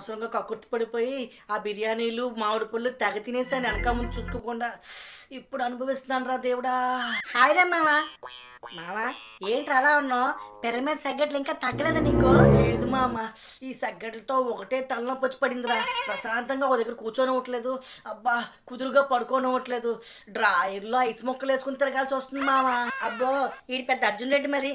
అనవసరంగా కక్కుర్తి పడిపోయి ఆ బిర్యానీలు మామిడి పళ్ళు తెగ తినేసాను వెనక ముందు చూసుకోకుండా. ఇప్పుడు అనుభవిస్తున్నాను రా దేవుడా. హాయ్ రా మామ. మామ ఏంటి అలా ఉన్నావు? పెర మీద సగ్గట్లు ఇంకా తగ్గలేదా నీకు? లేదు మామ, ఈ సగ్గట్లతో ఒకటే తలనొప్పి వచ్చి పడిందిరా. ప్రశాంతంగా ఒక దగ్గర కూర్చోనివ్వట్లేదు, అబ్బా కుదురుగా పడుకోనివ్వట్లేదు. డ్రాయర్లో ఐస్ మొక్కలు వేసుకుని తిరగాల్సి వస్తుంది మామ. అబ్బో వీడి పెద్ద అర్జున్ రెడ్డి మరి.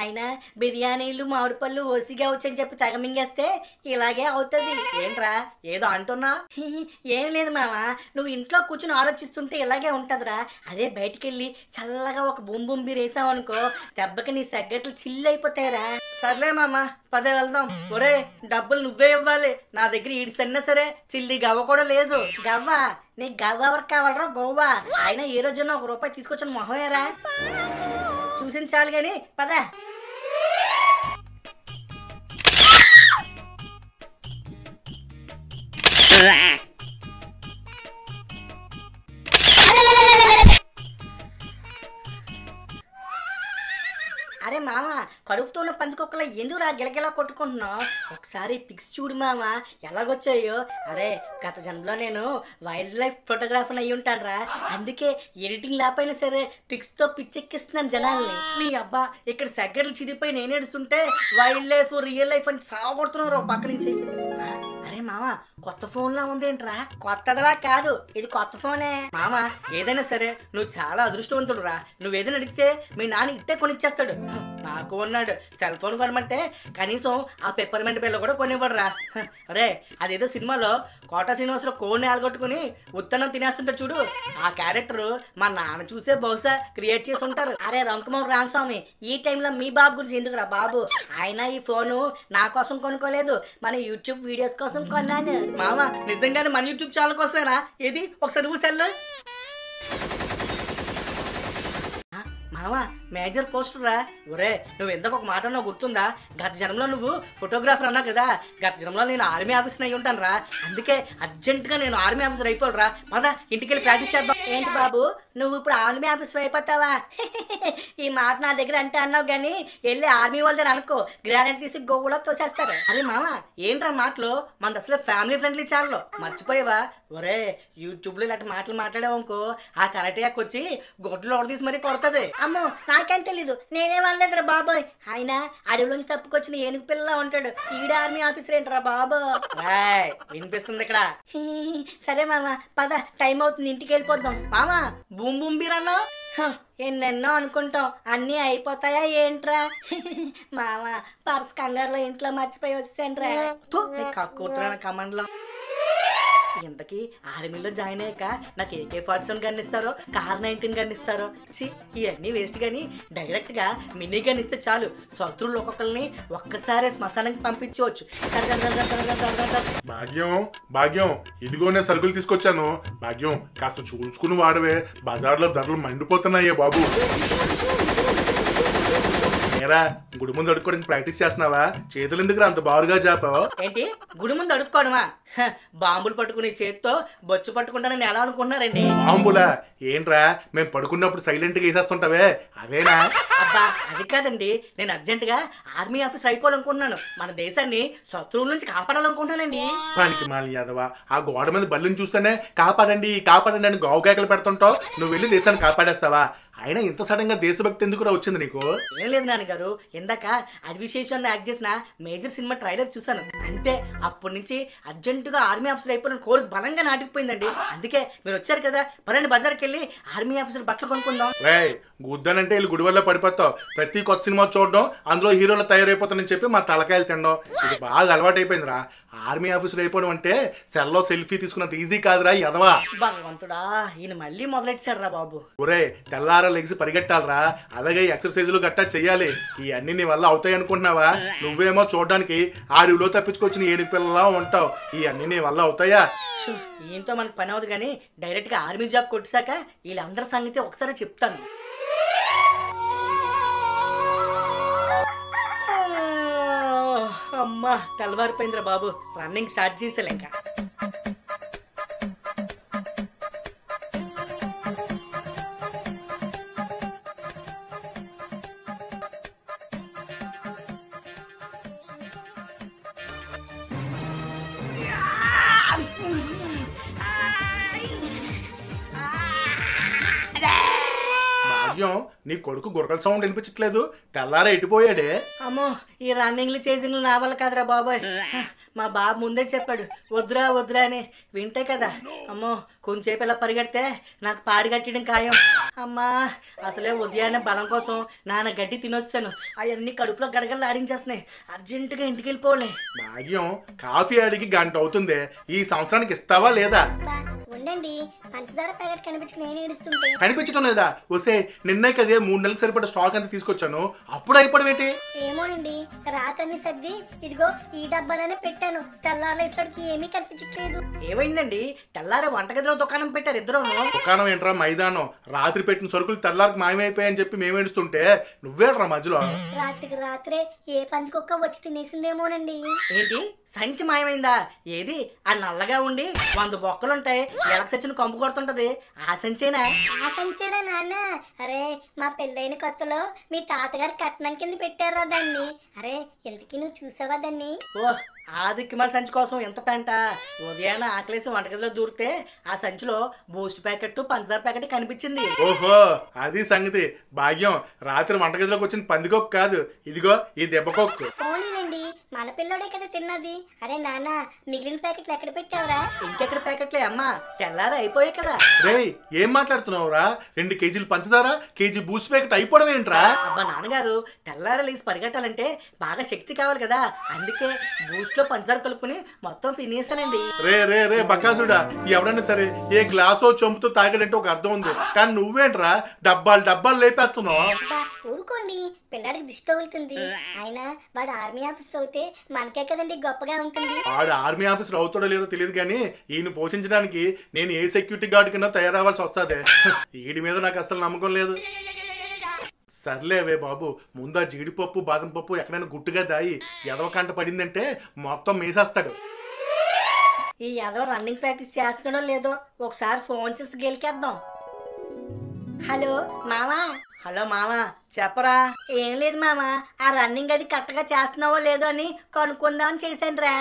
అయినా బిర్యానీలు మామిడి పళ్ళు ఓసిగా వచ్చని చెప్పి తెగ మింగేస్తే ఇలాగే అవుతుంది. ఏంట్రా ఏదో అంటున్నా? ఏం లేదు మామ, నువ్వు ఇంట్లో కూర్చుని ఆలోచిస్తుంటే ఇలాగే ఉంటదిరా. అదే బయటికి వెళ్ళి చల్లగా ఒక బూమ్ బీర్ వేసావనుకో, దెబ్బకి నీ సగ్గట్లు చిల్లు అయిపోతాయిరా. సర్లే మామ, పదే వెళ్దాం. ఒరే డబ్బులు నువ్వే ఇవ్వాలి, నా దగ్గర ఈడిసన్నా సరే చిల్లి గవ్వ కూడా లేదు. గవ్వ? నీకు గవ్వ ఎవరికి కావాలరా? గోవా. అయినా ఏ రోజున ₹1 తీసుకొచ్చిన మొహమేరా. చూసింది చాలు గాని పదా. అరే మామ, కడుపుతో ఉన్న పందికొక్కలా ఎందుకురా గిలగిలా కొట్టుకుంటున్నావు? ఒకసారి పిక్స్ చూడు మామ ఎలాగొచ్చాయో. అరే గత జన్మలో నేను వైల్డ్ లైఫ్ ఫోటోగ్రాఫర్ అయ్యి ఉంటానురా. అందుకే ఎడిటింగ్ లేకపోయినా సరే పిక్స్తో పిచ్చెక్కిస్తున్నాను జనాల్ని. మీ అబ్బా ఇక్కడ సగ్గర్లు చిదిపోయి నేను ఏడుస్తుంటే వైల్డ్ లైఫ్ రియల్ లైఫ్ అని సాగొడుతున్నారు పక్క నుంచి. అరే మామ, కొత్త ఫోన్ లా ఉందేంట్రా? కొత్తదిలా కాదు, ఇది కొత్త ఫోనే మామ. ఏదైనా సరే నువ్వు చాలా అదృష్టవంతుడు రా. నువ్వేదైనా అడిగితే మీ నాన్న ఇట్టే కొనిచ్చేస్తాడు. నాకు ఉన్నాడు సెల్ ఫోన్ కొనమంటే కనీసం ఆ పెప్పర్మెంట్ బిల్ల కూడా కొనివ్వడు రా. అరే అదేదో సినిమాలో కోటా శ్రీనివాసరావు కోడిని ఆలగొట్టుకుని ఉత్తనం తినేస్తుంటాడు చూడు, ఆ క్యారెక్టర్ మా నాన్న చూసే బహుశా క్రియేట్ చేసి ఉంటారు. అరే రంకమోహన్ రామస్వామి, ఈ టైంలో మీ బాబు గురించి ఎందుకురా బాబు? ఆయన ఈ ఫోను నా కోసం కొనుక్కోలేదు, మన యూట్యూబ్ వీడియోస్ కోసం కొన్నాను. మామ నిజంగానే మన యూట్యూబ్ ఛానల్ కోసమేనా? ఏది ఒకసారి నువ్వు సెల్. మామ మేజర్ పోస్టర్ రా. ఒరే నువ్వు ఎందుకు ఒక మాట అన్నావు గుర్తుందా? గత జన్మలో నువ్వు ఫోటోగ్రాఫర్ అన్నావు కదా, గత జన్మలో నేను ఆర్మీ ఆఫీసర్ అయి ఉంటాను రా. అందుకే అర్జెంటుగా నేను ఆర్మీ ఆఫీసర్ అయిపోవాలి రా. పద ఇంటికి వెళ్ళి ప్రాక్టీస్ చేద్దాం. ఏంటి బాబు నువ్వు ఇప్పుడు ఆర్మీ ఆఫీసర్ అయిపోతావా? ఈ మాట నా దగ్గర అంటే అన్నావు కానీ వెళ్ళి ఆర్మీ వాళ్ళ దగ్గర అనుకో, గ్రానైట్ తీసి గోవులో తోసేస్తారు. అరే మామ ఏంట్రా మాటలు? మనది అసలే ఫ్యామిలీ ఫ్రెండ్లీ ఛానల్, మర్చిపోయావా? ఒరే యూట్యూబ్లో ఇలాంటి మాటలు మాట్లాడావనుకో ఆ కరెక్ట్గా వచ్చి గొడ్లు ఓడ తీసి మరీ కొడుతుంది. అమ్మో నాకేం తెలీదు, నేనే వాళ్ళలేదురా బాబోయ్. ఆయన అడవిలోంచి తప్పుకొచ్చిన ఏనుగు పిల్లలా ఉంటాడు, ఈడ ఆర్మీ ఆఫీసర్ ఏంట్రా బాబు? వినిపిస్తుంది ఇక్కడ. సరే మామ పద, టైం అవుతుంది, ఇంటికి వెళ్ళిపోద్దాం. మామ బూమ్ బూమ్ బీర్ అన్నా ఎన్నెన్నో అనుకుంటాం, అన్నీ అయిపోతాయా ఏంట్రా? మామ పర్స్ కంగారులో ఇంట్లో మర్చిపోయి వచ్చానురా. కూతురు కమాండ్లో ఇంతకీ ఆర్మీలో జాయిన్ అయ్యాక నాకు AK-47 గన్ ఇస్తారో కార్-19 గన్ ఇస్తారో? ఇవన్నీ వేస్ట్ గానీ డైరెక్ట్ గా మినీ గన్ ఇస్తే చాలు, శత్రువులు ఒక్కొక్కరిని ఒక్కసారి శ్మశానానికి పంపించవచ్చు. భాగ్యం భాగ్యం, ఇదిగోనే సరుకులు తీసుకొచ్చాను. భాగ్యం కాస్త చూసుకుని వాడవే, బజార్లో ధరలు మండిపోతున్నాయే బాబు. ఏరా గుడి ముందు అడుక్కోవడానికి ప్రాక్టీస్ చేస్తున్నావా? చేతులు ఎందుకు అంత బారుగా చాపావు? ఏంటి గుడి ముందు అడుక్కోవడమా? బాంబులు పట్టుకుని చేత్తో బొచ్చు పట్టుకుంటానని ఎలా అనుకుంటున్నారండి? బాంబులా? ఏంట్రా మేము పడుకున్నప్పుడు సైలెంట్ గా వేసేస్తుంటావే అదేనా? అబ్బా అది కాదండి, నేను అర్జెంట్ గా ఆర్మీ ఆఫీసర్ అయిపోవాలనుకుంటున్నాను. మన దేశాన్ని శత్రువుల నుంచి కాపాడాలనుకుంటున్నానండి. పనికి మాలి యాదవా, ఆ గోడ మీద బల్లిని చూస్తేనే కాపాడండి కాపాడండి అని గావు కేకలు పెడుతుంటావు, నువ్వు వెళ్ళి దేశాన్ని కాపాడేస్తావా? అయినా ఇంత సడన్ గా దేశభక్తి ఎందుకు వచ్చింది నీకు? ఏం లేదు నాన్నగారు, ఇందాక అడ్విశేషాన్ని యాక్ట్ చేసిన మేజర్ సినిమా ట్రైలర్ చూసాను అంతే. అప్పటి నుంచి అర్జెంటుగా ఆర్మీ ఆఫీసర్ అయిపోయిన కోరిక బలంగా నాటిపోయిందండి. అందుకే మీరు వచ్చారు కదా, పదండి బజార్కి వెళ్ళి ఆర్మీ ఆఫీసర్ బట్టలు కొనుక్కుందాం. గుద్దానంటే వీళ్ళు గుడి వల్ల పడిపోతావు. ప్రతి కొత్త సినిమా చూడడం, అందులో హీరోలు తయారైపోతానని చెప్పి మా తలకాయలు తినడం, ఇది బాగా అలవాటు అయిపోయిందిరా. ఆర్మీ ఆఫీసర్ అయిపోవడం అంటే సెల్లో సెల్ఫీ తీసుకున్నంత ఈజీ కాదురా యదవా. భగవంతుడా, ఈయన మళ్ళీ మొదలెట్టాడు రా బాబు. ఒరే తెల్లారా లెగ్స్ పరిగెట్టాలరా, అలాగే ఎక్సర్సైజులు గట్టా చెయ్యాలి. ఈ అన్ని నీ వల్ల అవుతాయి అనుకుంటున్నావా? నువ్వేమో చూడడానికి అడవిలో తప్పించుకొచ్చిన ఏనుగు పిల్లలా ఉంటావు, ఈ అన్ని నీ వల్ల అవుతాయా? ఈయనతో మనకు పని అవుతుంది కానీ డైరెక్ట్ గా ఆర్మీ జాబ్ కొట్టాక వీళ్ళందరి సంగతి ఒకసారి చెప్తాను. అమ్మా తెల్లవారిపోయిందిరా బాబు, రన్నింగ్ స్టార్ట్ చేసేలేక. భాగ్యం నీ కొడుకు గురకల సౌండ్ వినిపించట్లేదు, తెల్లారా ఎటుపోయాడే? అమ్మో, ఈ రన్నింగ్లు చేసింగ్లు నా వల్ల కాదురా బాబాయ్. మా బాబు ముందే చెప్పాడు వద్దురా వద్దురా అని, వింటే కదా. అమ్మో, కొంచెంసేపు ఇలా పరిగెడితే నాకు పాడి కట్టడం ఖాయం. అమ్మా, అసలే ఉదయాన్నే బలం కోసం నాన్న గడ్డి తినొచ్చాను, అవన్నీ కడుపులో గడగలు ఆడించేస్తున్నాయి. అర్జెంటుగా ఇంటికి వెళ్ళిపోలే. భాగ్యం, కాఫీ అడిగి గంట అవుతుంది, ఈ సంవత్సరానికి ఇస్తావా లేదా? ఉండండి, పంచదార ప్యాకెట్ కనిపించుకుని నేను ఏడుస్తుంటే. కనిపించడం లేదా? వస్తే నిన్నే కదే 3 నెలలకు సరిపడ స్టాక్ అంతా తీసుకొచ్చాను, అప్పుడు అయిపోవడం ఏంటి? ఏమోనండి, రాత్రి సర్ది ఇదిగో ఈ డబ్బాలోనే పెట్టాను, తెల్లారేసరికి ఏమీ కనిపించట్లేదు. ఏమైందండి? తెల్లారే వంటగదిలో దుకాణం పెట్టారు ఇద్దరును. దుకాణం ఏంట్రా మైదానం, రాత్రి పెట్టిన సరుకులు తెల్లారికి మాయమైపోయాయని చెప్పి మేమేడుస్తుంటే నువ్వేట్రా మధ్యలో? రాత్రికి రాత్రే ఏ పందికొక్క వచ్చి తినేసిందేమోనండి. ఏంటి, సంచి మాయమైందా? ఏది ఆ నల్లగా ఉండి 100 బొక్కలుంటాయి, ఎలక సచ్చిన కంపు కొడుతుంటది, ఆ సంచేనా? ఆ సంచేనా నాన్న? అరే, మా పెళ్ళైన కొత్తలో మీ తాతగారు కట్నం కింద పెట్టారా దాన్ని? అరే, ఎందుకు నువ్వు చూసావా దాన్ని? ఓ, ఆ దిక్కుమాల సంచి కోసం ఎంత పెంట. ఉదయాన్నే ఆకలేసి వంటగదిలో దూరితే ఆ సంచిలో బూస్ట్ ప్యాకెట్, పంచదార ప్యాకెట్ కనిపించింది. ఓహో, అది సంగతి. భాగ్యం, రాత్రి వంటగదిలోకి వచ్చిన పందికొక్కు కాదు, ఇదిగో ఈ దెబ్బకొక్కు. పోనీలేండి, మన పిల్లోడే కదా తిన్నది. అరే నాన్న, మిగిలిన ప్యాకెట్లు ఎక్కడ పెట్టావురా? ఇంకెక్కడ ప్యాకెట్లే అమ్మా, తెల్లారి అయిపోయాయి కదా. రేయ్, ఏం మాట్లాడుతున్నావురా? 2 కేజీలు పంచదార, కేజీ బూస్ట్ ప్యాకెట్ అయిపోవడం ఏంట్రా? అబ్బా నాన్నగారు, తెల్లారి లేసి పరిగెట్టాలంటే బాగా శక్తి కావాలి కదా, అందుకే బూస్ట్ లో పంచదార కలుపుకుని మొత్తం తినేసానండి. రే రే రే బకాసుడా, ఎవడన్నా సరే ఏ గ్లాసో చెంపుతో తాగాడంటే ఒక అర్థం ఉంది, కానీ నువ్వేంట్రా డబ్బాలు డబ్బాలు లేపేస్తున్నావు? ఊరుకోండి, పిల్లాడికి దిష్టి తగులుతుంది. అయినా వాడు ఆర్మీ ఆఫీసర్ అవుతే మనకే కదండి గొప్పగా ఉంటుంది. వాడు ఆర్మీ ఆఫీసర్ అవుతాడో లేదో తెలియదు కానీ ఈయన పోషించడానికి నేను ఏ సెక్యూరిటీ గార్డు కింద తయారవ్వాల్సి వస్తుంది. వీడి మీద నాకు అసలు నమ్మకం లేదు. సర్లేవే బాబు, ముందా జీడిపప్పు బాదం పప్పు ఎక్కడైనా గుట్టుగా దాయి ఎదవ కంట పడిందంటే మొత్తం మేసేస్తాడు. ఈ ఏదో రన్నింగ్ ప్రాక్టీస్ చేస్తున్నాడో లేదో ఒకసారి ఫోన్ చేసి గెలికేద్దాం. హలో మామా. హలో మామా, చెప్పరా. ఏం లేదు మామా, ఆ రన్నింగ్ అది కరెక్ట్గా చేస్తున్నావో లేదో అని కనుక్కుందామని చేశాను రా.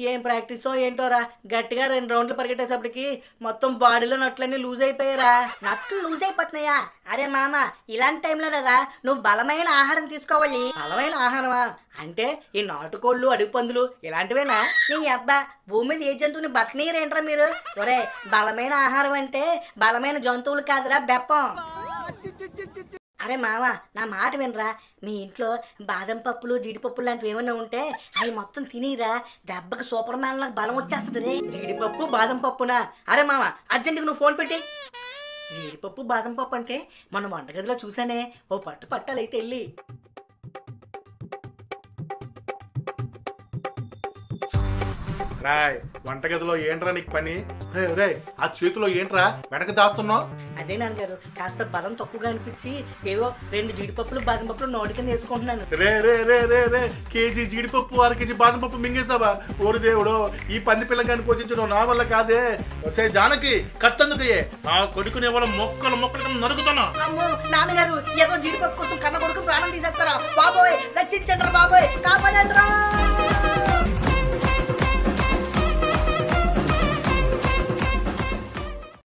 ఏం ప్రాక్టీసో ఏంటోరా, గట్టిగా 2 రౌండ్లు పరిగెట్టేసప్పటికి మొత్తం బాడీలో నట్లన్నీ లూజ్ అయిపోయారా. నట్లు లూజ్ అయిపోతున్నాయా? అరే మామా, ఇలాంటి టైంలోనేరా నువ్వు బలమైన ఆహారం తీసుకోవాలి. బలమైన ఆహారమా అంటే ఈ నాటుకోళ్ళు, అడుగు పందులు ఇలాంటివేనా? నీ అబ్బా, భూమి మీద ఏ జంతువుని బతకనీరేంట్రా మీరు? ఒరే, బలమైన ఆహారం అంటే బలమైన జంతువులు కాదురా, బెప్పం. అరే మామ, నా మాట వినరా. మీ ఇంట్లో బాదం పప్పులు, జీడిపప్పులు లాంటివి ఏమైనా ఉంటే అవి మొత్తం తినిరా, దెబ్బకి సూపర్ మ్యాన్ లాగా బలం వచ్చేస్తుంది. జీడిపప్పు బాదం పప్పునా? అరే మామ, అర్జెంటుగా నువ్వు ఫోన్ పెట్టి. జీడిపప్పు బాదం పప్పు అంటే మనం వంటగదిలో చూసానే, ఓ పట్టు పట్టాలైతే వెళ్ళి. రాయ్, వంటగదిలో ఏంట్రా నీకు పని? రే రే, ఆ చేతిలో ఏంట్రా వెనక దాస్తున్నావు? అదే నాన్నగారు, కాస్త బలం తక్కువగా అనిపించి ఏవో 2 జీడిపప్పులు బాదం పప్పులు నోటి కింద వేసుకుంటున్నాను. రే రే రే రే రే, కేజీ జీడిపప్పు 1/2 కేజీ బాదం పప్పు మింగేసావా? ఓరి దేవుడు, ఈ పంది పిల్లగాని పోషించడం నా వల్ల కాదే. వసే జానకి, ఖర్చందుకయ్యే నా కొడుకుని ఎవరో మొక్కలు మొక్కలు నరుకుతున్నా. అమ్మో నాన్నగారు, ఏదో జీడిపప్పు కోసం కన్న కొడుకు ప్రాణం తీసేస్తారా? బాబోయ్, రక్షించండి బాబోయ్, కాపాడండి రా.